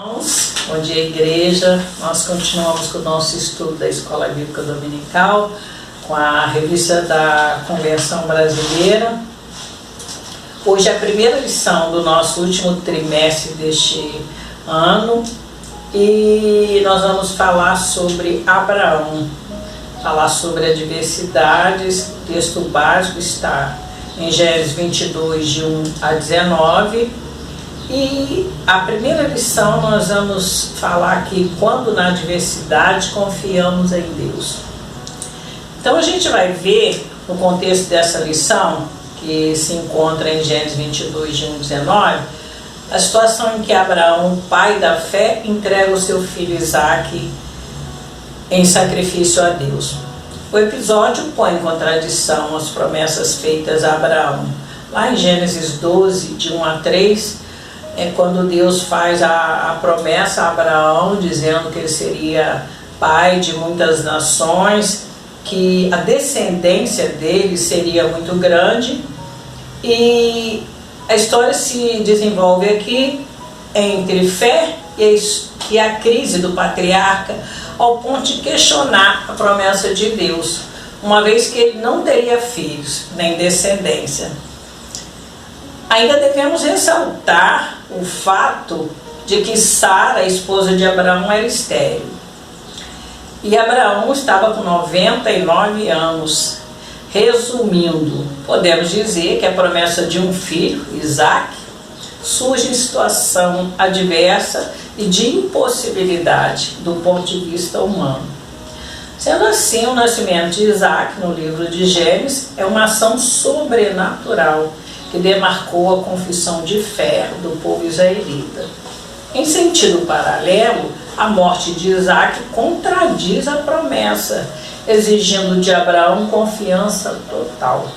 Bom dia, igreja. Nós continuamos com o nosso estudo da Escola Bíblica Dominical, com a revista da Convenção Brasileira. Hoje é a primeira lição do nosso último trimestre deste ano e nós vamos falar sobre Abraão, falar sobre adversidades. O texto básico está em Gênesis 22, de 1 a 19. E a primeira lição nós vamos falar aqui, quando na adversidade confiamos em Deus. Então a gente vai ver, no contexto dessa lição, que se encontra em Gênesis 22, de 1 a 19, a situação em que Abraão, pai da fé, entrega o seu filho Isaque em sacrifício a Deus. O episódio põe em contradição as promessas feitas a Abraão. Lá em Gênesis 12, de 1 a 3, é quando Deus faz a promessa a Abraão, dizendo que ele seria pai de muitas nações, que a descendência dele seria muito grande. E a história se desenvolve aqui entre fé e a crise do patriarca, ao ponto de questionar a promessa de Deus, uma vez que ele não teria filhos, nem descendência. Ainda devemos ressaltar o fato de que Sara, a esposa de Abraão, era estéril. E Abraão estava com 99 anos. Resumindo, podemos dizer que a promessa de um filho, Isaque, surge em situação adversa e de impossibilidade do ponto de vista humano. Sendo assim, o nascimento de Isaque no livro de Gênesis é uma ação sobrenatural que demarcou a confissão de fé do povo israelita. Em sentido paralelo, a morte de Isaque contradiz a promessa, exigindo de Abraão confiança total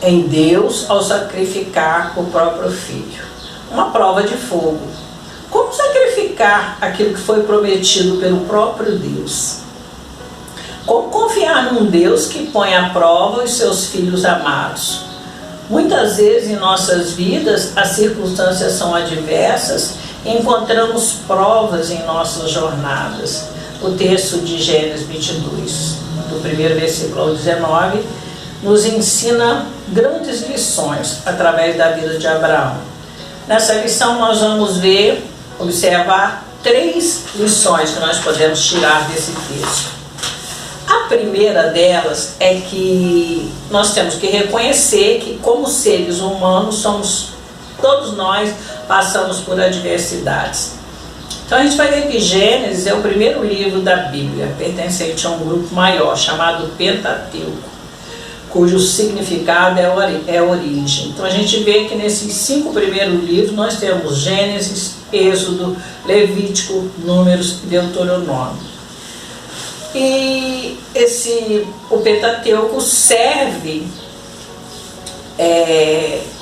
em Deus ao sacrificar o próprio filho. Uma prova de fogo. Como sacrificar aquilo que foi prometido pelo próprio Deus? Como confiar num Deus que põe à prova os seus filhos amados? Muitas vezes em nossas vidas as circunstâncias são adversas e encontramos provas em nossas jornadas. O texto de Gênesis 22, do primeiro versículo ao 19, nos ensina grandes lições através da vida de Abraão. Nessa lição nós vamos observar 3 lições que nós podemos tirar desse texto. A primeira delas é que nós temos que reconhecer que, como seres humanos, todos nós passamos por adversidades. Então a gente vai ver que Gênesis é o primeiro livro da Bíblia, pertencente a um grupo maior, chamado Pentateuco, cujo significado é origem. Então a gente vê que nesses 5 primeiros livros nós temos Gênesis, Êxodo, Levítico, Números e Deuteronômio. E o Pentateuco serve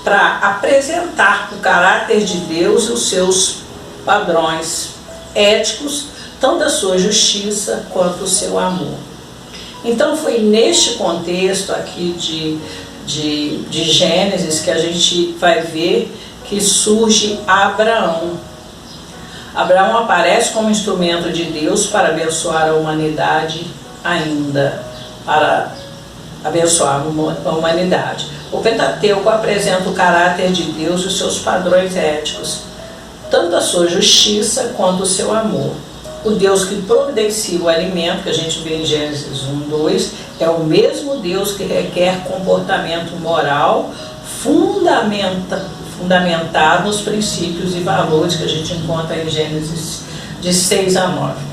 para apresentar o caráter de Deus e os seus padrões éticos, tanto da sua justiça quanto do seu amor. Então foi neste contexto aqui de Gênesis que a gente vai ver que surge Abraão. Abraão aparece como instrumento de Deus para abençoar a humanidade para abençoar a humanidade. O Pentateuco apresenta o caráter de Deus e os seus padrões éticos, tanto a sua justiça quanto o seu amor. O Deus que providencia o alimento, que a gente vê em Gênesis 1, 2, é o mesmo Deus que requer comportamento moral fundamentado nos princípios e valores que a gente encontra em Gênesis de 6 a 9.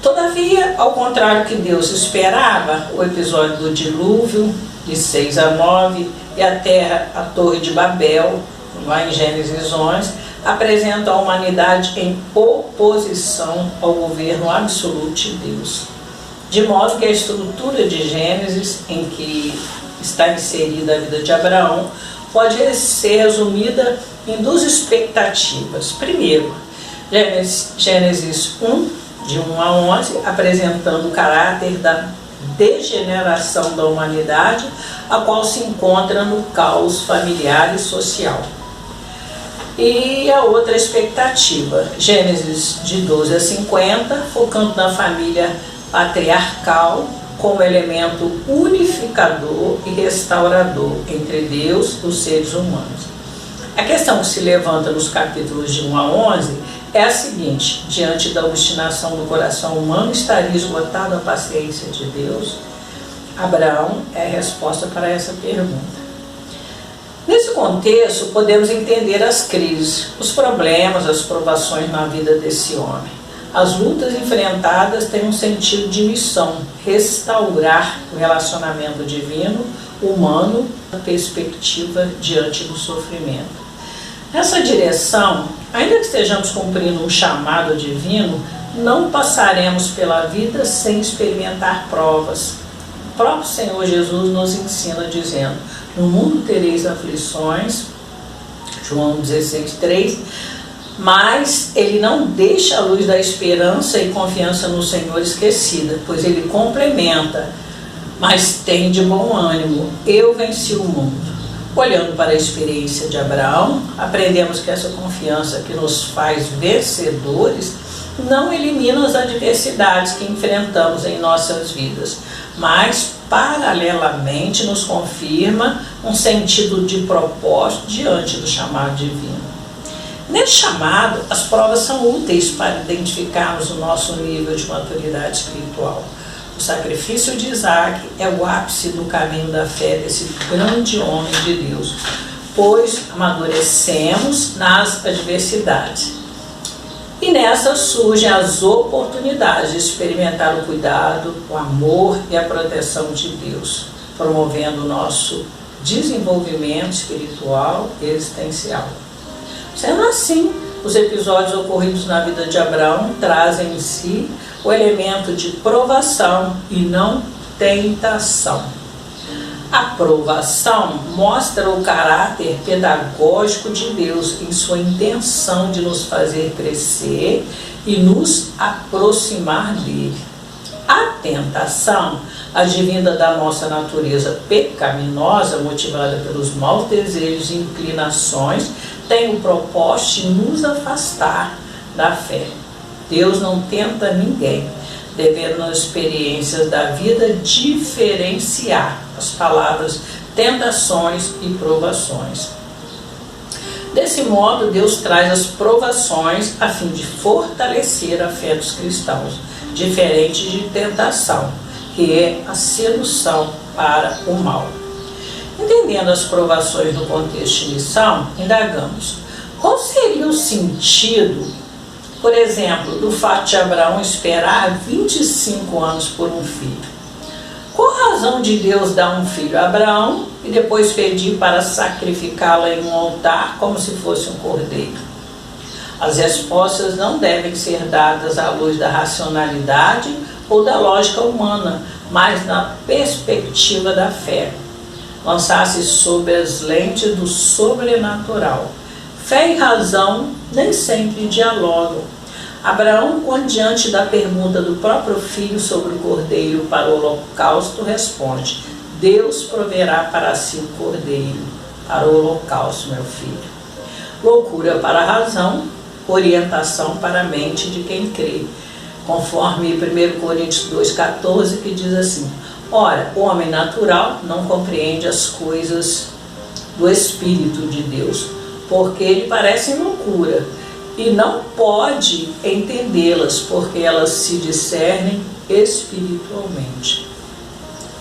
Todavia, ao contrário que Deus esperava, o episódio do dilúvio, de 6 a 9, e a Torre de Babel, lá em Gênesis 11, apresenta a humanidade em oposição ao governo absoluto de Deus. De modo que a estrutura de Gênesis, em que está inserida a vida de Abraão, pode ser resumida em 2 expectativas. Primeiro, Gênesis 1, de 1 a 11, apresentando o caráter da degeneração da humanidade, a qual se encontra no caos familiar e social. E a outra expectativa, Gênesis de 12 a 50, focando na família patriarcal como elemento unificador e restaurador entre Deus e os seres humanos. A questão que se levanta nos capítulos de 1 a 11 é a seguinte: diante da obstinação do coração humano, estaria esgotada a paciência de Deus? Abraão é a resposta para essa pergunta. Nesse contexto, podemos entender as crises, os problemas, as provações na vida desse homem. As lutas enfrentadas têm um sentido de missão: restaurar o relacionamento divino, humano, a perspectiva diante do sofrimento. Nessa direção, ainda que estejamos cumprindo um chamado divino, não passaremos pela vida sem experimentar provas. O próprio Senhor Jesus nos ensina dizendo: no mundo tereis aflições, João 16:3, mas ele não deixa a luz da esperança e confiança no Senhor esquecida, pois ele complementa: mas tem de bom ânimo, eu venci o mundo. Olhando para a experiência de Abraão, aprendemos que essa confiança que nos faz vencedores não elimina as adversidades que enfrentamos em nossas vidas, mas paralelamente nos confirma um sentido de propósito diante do chamado divino. Nesse chamado, as provas são úteis para identificarmos o nosso nível de maturidade espiritual. O sacrifício de Isaac é o ápice do caminho da fé desse grande homem de Deus, pois amadurecemos nas adversidades. E nessas surgem as oportunidades de experimentar o cuidado, o amor e a proteção de Deus, promovendo o nosso desenvolvimento espiritual e existencial. Sendo assim, os episódios ocorridos na vida de Abraão trazem em si o elemento de provação e não tentação. A provação mostra o caráter pedagógico de Deus em sua intenção de nos fazer crescer e nos aproximar dele. A tentação, advinda da nossa natureza pecaminosa, motivada pelos maus desejos e inclinações, tem o propósito de nos afastar da fé. Deus não tenta ninguém, devendo nas experiências da vida diferenciar as palavras tentações e provações. Desse modo, Deus traz as provações a fim de fortalecer a fé dos cristãos, diferente de tentação, que é a sedução para o mal. Entendendo as provações no contexto de missão, indagamos: qual seria o sentido, por exemplo, do fato de Abraão esperar 25 anos por um filho? Qual a razão de Deus dar um filho a Abraão e depois pedir para sacrificá-lo em um altar como se fosse um cordeiro? As respostas não devem ser dadas à luz da racionalidade ou da lógica humana, mas na perspectiva da fé. Lançar-se sob as lentes do sobrenatural. Fé e razão nem sempre dialogam. Abraão, quando diante da pergunta do próprio filho sobre o cordeiro para o holocausto, responde: Deus proverá para si um cordeiro para o holocausto, meu filho. Loucura para a razão, orientação para a mente de quem crê. Conforme 1 Coríntios 2,14, que diz assim: ora, o homem natural não compreende as coisas do Espírito de Deus, porque lhe parecem loucura, e não pode entendê-las, porque elas se discernem espiritualmente.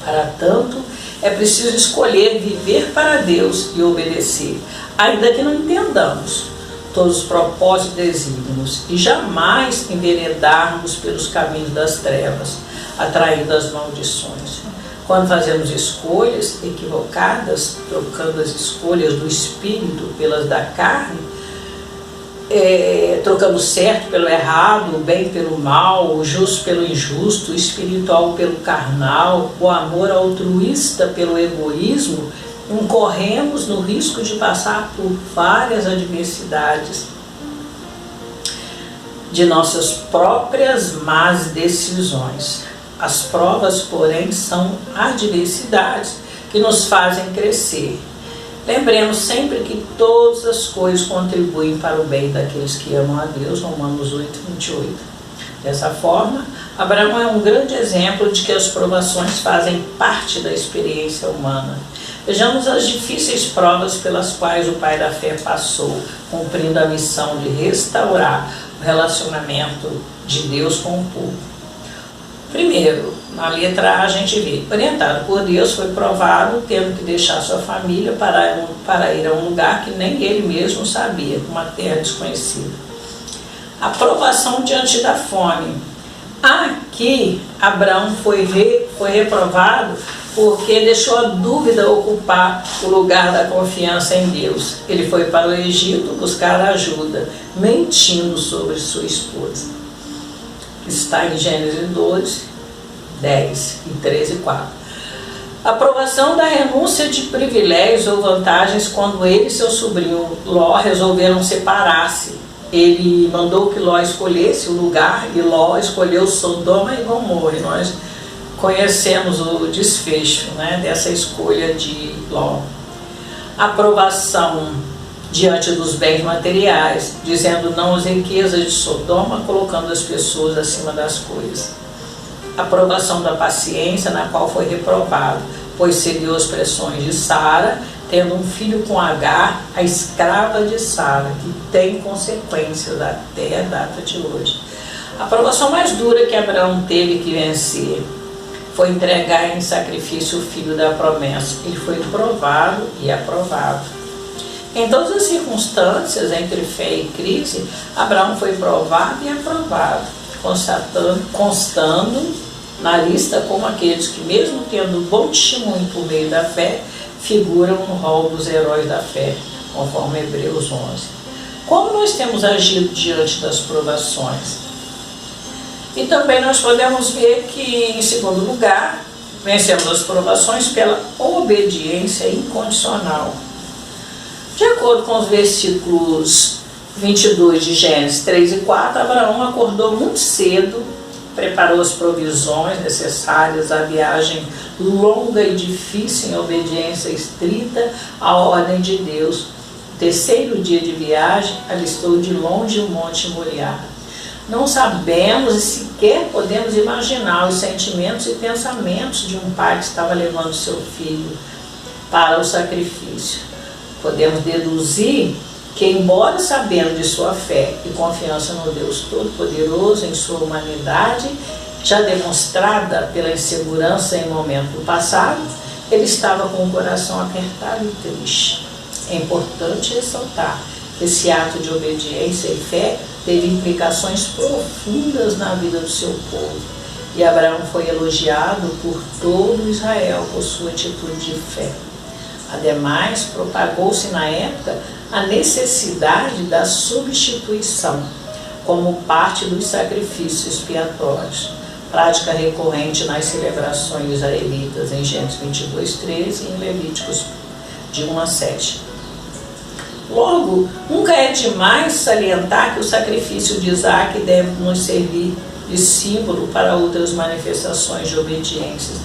Para tanto, é preciso escolher viver para Deus e obedecer, ainda que não entendamos todos os propósitos e desígnios, e jamais enveredarmos pelos caminhos das trevas, atraindo as maldições. Quando fazemos escolhas equivocadas, trocando as escolhas do espírito pelas da carne, trocando o certo pelo errado, o bem pelo mal, o justo pelo injusto, o espiritual pelo carnal, o amor altruísta pelo egoísmo, incorremos no risco de passar por várias adversidades de nossas próprias más decisões. As provas, porém, são adversidades que nos fazem crescer. Lembremos sempre que todas as coisas contribuem para o bem daqueles que amam a Deus, Romanos 8:28. Dessa forma, Abraão é um grande exemplo de que as provações fazem parte da experiência humana. Vejamos as difíceis provas pelas quais o pai da fé passou, cumprindo a missão de restaurar o relacionamento de Deus com o povo. Primeiro, na letra A a gente vê, orientado por Deus, foi provado, tendo que deixar sua família para ir a um lugar que nem ele mesmo sabia, uma terra desconhecida. A provação diante da fome. Aqui, Abraão foi reprovado porque deixou a dúvida ocupar o lugar da confiança em Deus. Ele foi para o Egito buscar ajuda, mentindo sobre sua esposa. Está em Gênesis 12, 10 e 13 e 4. Aprovação da renúncia de privilégios ou vantagens quando ele e seu sobrinho Ló resolveram separar-se. Ele mandou que Ló escolhesse o lugar e Ló escolheu Sodoma e Gomorra. E nós conhecemos o desfecho, dessa escolha de Ló. Aprovação diante dos bens materiais, dizendo não às riquezas de Sodoma, colocando as pessoas acima das coisas. Aprovação da paciência, na qual foi reprovado, pois seguiu as pressões de Sara, tendo um filho com Agar, a escrava de Sara, que tem consequências até a data de hoje. A aprovação mais dura que Abraão teve que vencer foi entregar em sacrifício o filho da promessa. Ele foi provado e aprovado. Em todas as circunstâncias, entre fé e crise, Abraão foi provado e aprovado, constando na lista como aqueles que, mesmo tendo bom testemunho por meio da fé, figuram no rol dos heróis da fé, conforme Hebreus 11. Como nós temos agido diante das provações? E também nós podemos ver que, em segundo lugar, vencemos as provações pela obediência incondicional. De acordo com os versículos 22 de Gênesis 3 e 4, Abraão acordou muito cedo, preparou as provisões necessárias à viagem longa e difícil em obediência estrita à ordem de Deus. No terceiro dia de viagem, alistou de longe o Monte Moriá. Não sabemos e sequer podemos imaginar os sentimentos e pensamentos de um pai que estava levando seu filho para o sacrifício. Podemos deduzir que, embora sabendo de sua fé e confiança no Deus Todo-Poderoso em sua humanidade, já demonstrada pela insegurança em momento do passado, ele estava com o coração apertado e triste. É importante ressaltar que esse ato de obediência e fé teve implicações profundas na vida do seu povo. E Abraão foi elogiado por todo Israel por sua atitude de fé. Ademais, propagou-se na época a necessidade da substituição, como parte dos sacrifícios expiatórios, prática recorrente nas celebrações israelitas em Gênesis 22:13 e em Levíticos de 1 a 7. Logo, nunca é demais salientar que o sacrifício de Isaac deve nos servir de símbolo para outras manifestações de obediência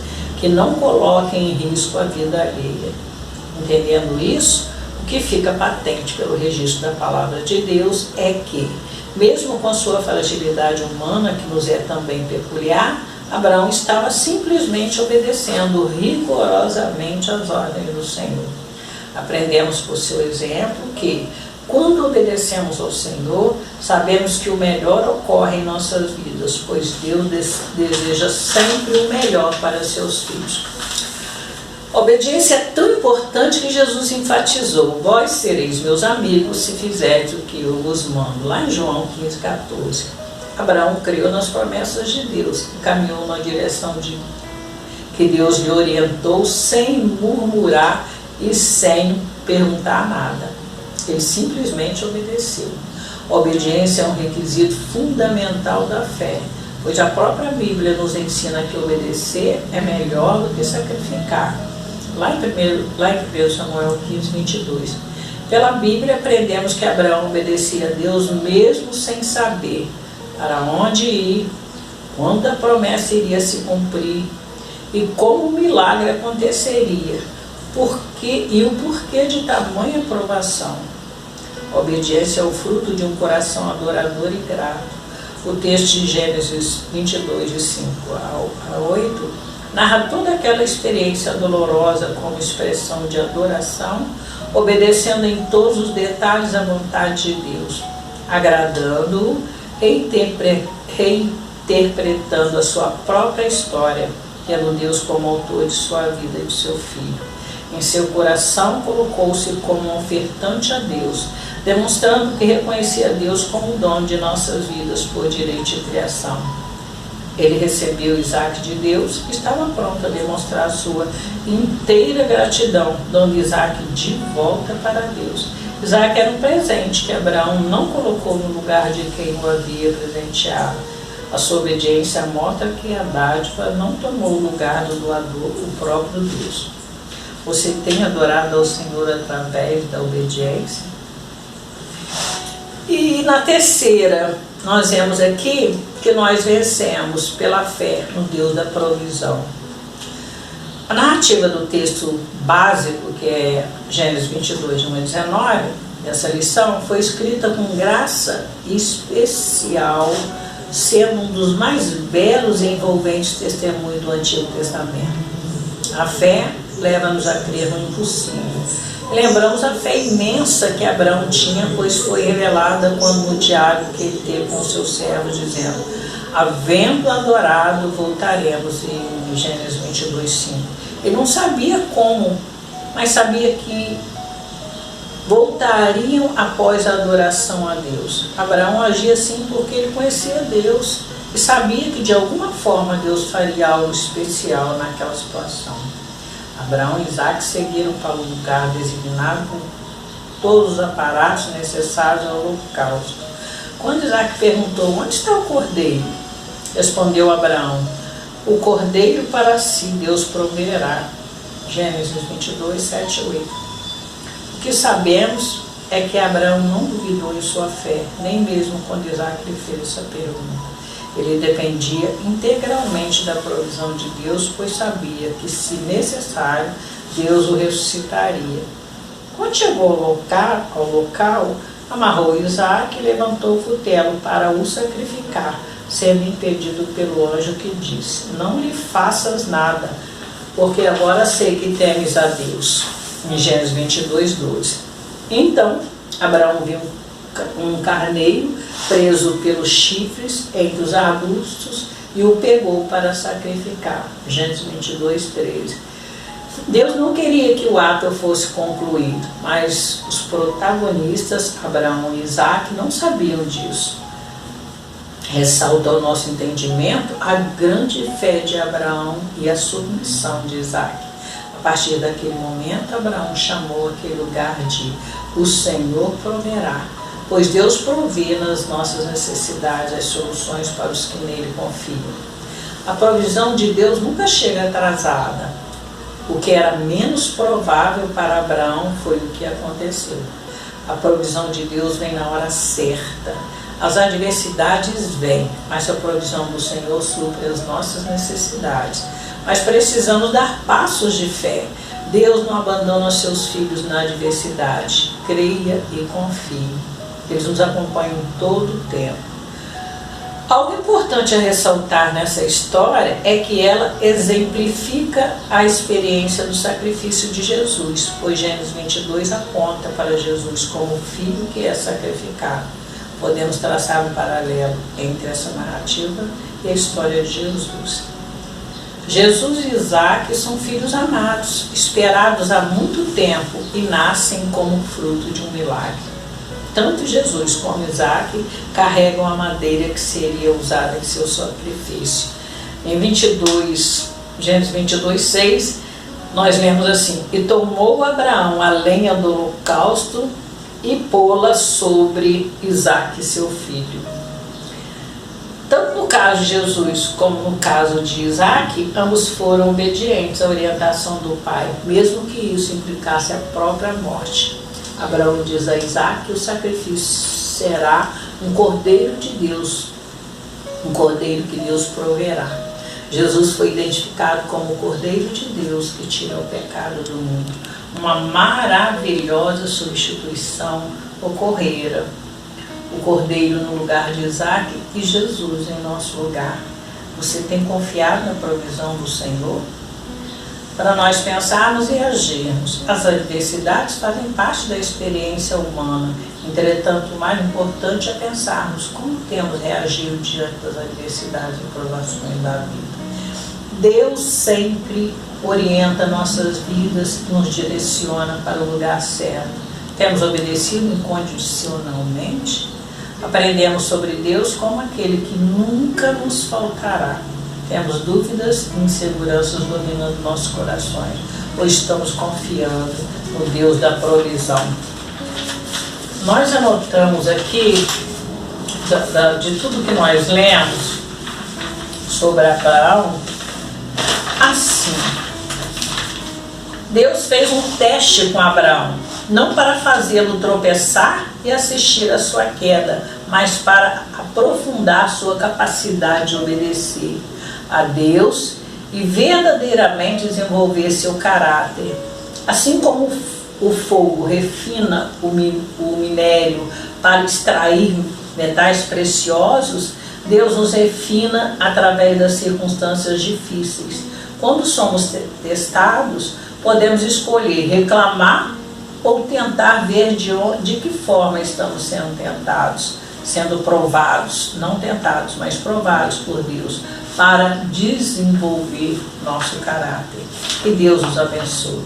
que não coloquem em risco a vida alheia. Entendendo isso, o que fica patente pelo registro da palavra de Deus é que, mesmo com sua fragilidade humana, que nos é também peculiar, Abraão estava simplesmente obedecendo rigorosamente às ordens do Senhor. Aprendemos por seu exemplo que, quando obedecemos ao Senhor, sabemos que o melhor ocorre em nossas vidas, pois Deus deseja sempre o melhor para seus filhos. A obediência é tão importante que Jesus enfatizou: vós sereis meus amigos se fizerdes o que eu vos mando, lá em João 15:14. Abraão creu nas promessas de Deus e caminhou na direção que Deus lhe orientou sem murmurar e sem perguntar nada. Ele simplesmente obedeceu. A obediência é um requisito fundamental da fé, pois a própria Bíblia nos ensina que obedecer é melhor do que sacrificar. Lá em 1 Samuel 15:22. Pela Bíblia aprendemos que Abraão obedecia a Deus mesmo sem saber para onde ir, quando a promessa iria se cumprir e como o milagre aconteceria. Por o porquê de tamanha provação. A obediência é o fruto de um coração adorador e grato. O texto de Gênesis 22, de 5 a 8, narra toda aquela experiência dolorosa como expressão de adoração, obedecendo em todos os detalhes à vontade de Deus, agradando-o, reinterpretando a sua própria história, tendo Deus como autor de sua vida e de seu filho. Em seu coração colocou-se como um ofertante a Deus, demonstrando que reconhecia Deus como o dono de nossas vidas por direito de criação. Ele recebeu Isaac de Deus e estava pronto a demonstrar sua inteira gratidão, dando Isaac de volta para Deus. Isaac era um presente que Abraão não colocou no lugar de quem o havia presenteado. A sua obediência mostra que a dádiva não tomou o lugar do doador, o próprio Deus. Você tem adorado ao Senhor através da obediência? E na terceira, nós vemos aqui que nós vencemos pela fé no Deus da provisão. A narrativa do texto básico, que é Gênesis 22, de 1 a 19, essa lição foi escrita com graça especial, sendo um dos mais belos e envolventes testemunhos do Antigo Testamento. A fé leva-nos a crer no impossível. Lembramos a fé imensa que Abraão tinha, pois foi revelada quando no diálogo que ele teve com seus servos, dizendo: havendo adorado, voltaremos, em Gênesis 22, 5. Ele não sabia como, mas sabia que voltariam após a adoração a Deus. Abraão agia assim porque ele conhecia Deus e sabia que de alguma forma Deus faria algo especial naquela situação. Abraão e Isaac seguiram para o lugar designado com todos os aparatos necessários ao holocausto. Quando Isaac perguntou: onde está o cordeiro? Respondeu Abraão: o cordeiro para si Deus proverá. Gênesis 22, 7 e 8. O que sabemos é que Abraão não duvidou em sua fé, nem mesmo quando Isaac lhe fez essa pergunta. Ele dependia integralmente da provisão de Deus, pois sabia que, se necessário, Deus o ressuscitaria. Quando chegou ao local, amarrou Isaac e levantou o cutelo para o sacrificar, sendo impedido pelo anjo que disse: não lhe faças nada, porque agora sei que temes a Deus. Em Gênesis 22, 12. Então, Abraão viu um carneiro preso pelos chifres entre os arbustos e o pegou para sacrificar. Gênesis 22, 13. Deus não queria que o ato fosse concluído, mas os protagonistas, Abraão e Isaac, não sabiam disso. Ressalta ao nosso entendimento a grande fé de Abraão e a submissão de Isaac. A partir daquele momento, Abraão chamou aquele lugar de o Senhor proverá, pois Deus provê nas nossas necessidades as soluções para os que nele confiam. A provisão de Deus nunca chega atrasada. O que era menos provável para Abraão foi o que aconteceu. A provisão de Deus vem na hora certa. As adversidades vêm, mas a provisão do Senhor supre as nossas necessidades. Mas precisamos dar passos de fé. Deus não abandona os seus filhos na adversidade. Creia e confie. Eles nos acompanham todo o tempo. Algo importante a ressaltar nessa história é que ela exemplifica a experiência do sacrifício de Jesus, pois Gênesis 22 aponta para Jesus como o filho que é sacrificado. Podemos traçar um paralelo entre essa narrativa e a história de Jesus. Jesus e Isaac são filhos amados, esperados há muito tempo e nascem como fruto de um milagre. Tanto Jesus como Isaac carregam a madeira que seria usada em seu sacrifício. Em Gênesis 22, 6, nós lemos assim: e tomou Abraão a lenha do holocausto e pô-la sobre Isaac, seu filho. Tanto no caso de Jesus como no caso de Isaac, ambos foram obedientes à orientação do pai, mesmo que isso implicasse a própria morte. Abraão diz a Isaac que o sacrifício será um cordeiro de Deus, um cordeiro que Deus proverá. Jesus foi identificado como o cordeiro de Deus que tira o pecado do mundo. uma maravilhosa substituição ocorrera. O Cordeiro no lugar de Isaac e Jesus em nosso lugar. Você tem confiado na provisão do Senhor? Para nós pensarmos e agirmos, as adversidades fazem parte da experiência humana. Entretanto, o mais importante é pensarmos como temos reagido diante das adversidades e provações da vida. Deus sempre orienta nossas vidas e nos direciona para o lugar certo. Temos obedecido incondicionalmente? Aprendemos sobre Deus como aquele que nunca nos faltará. Temos dúvidas e inseguranças dominando nossos corações, ou estamos confiando no Deus da provisão? Nós anotamos aqui, de tudo que nós lemos sobre Abraão, assim: Deus fez um teste com Abraão, não para fazê-lo tropeçar e assistir à sua queda, mas para aprofundar sua capacidade de obedecer a Deus e verdadeiramente desenvolver seu caráter. Assim como o fogo refina o minério para extrair metais preciosos, Deus nos refina através das circunstâncias difíceis. Quando somos testados, podemos escolher reclamar ou tentar ver de que forma estamos sendo tentados, sendo provados, não tentados, mas provados por Deus, para desenvolver nosso caráter. Que Deus nos abençoe.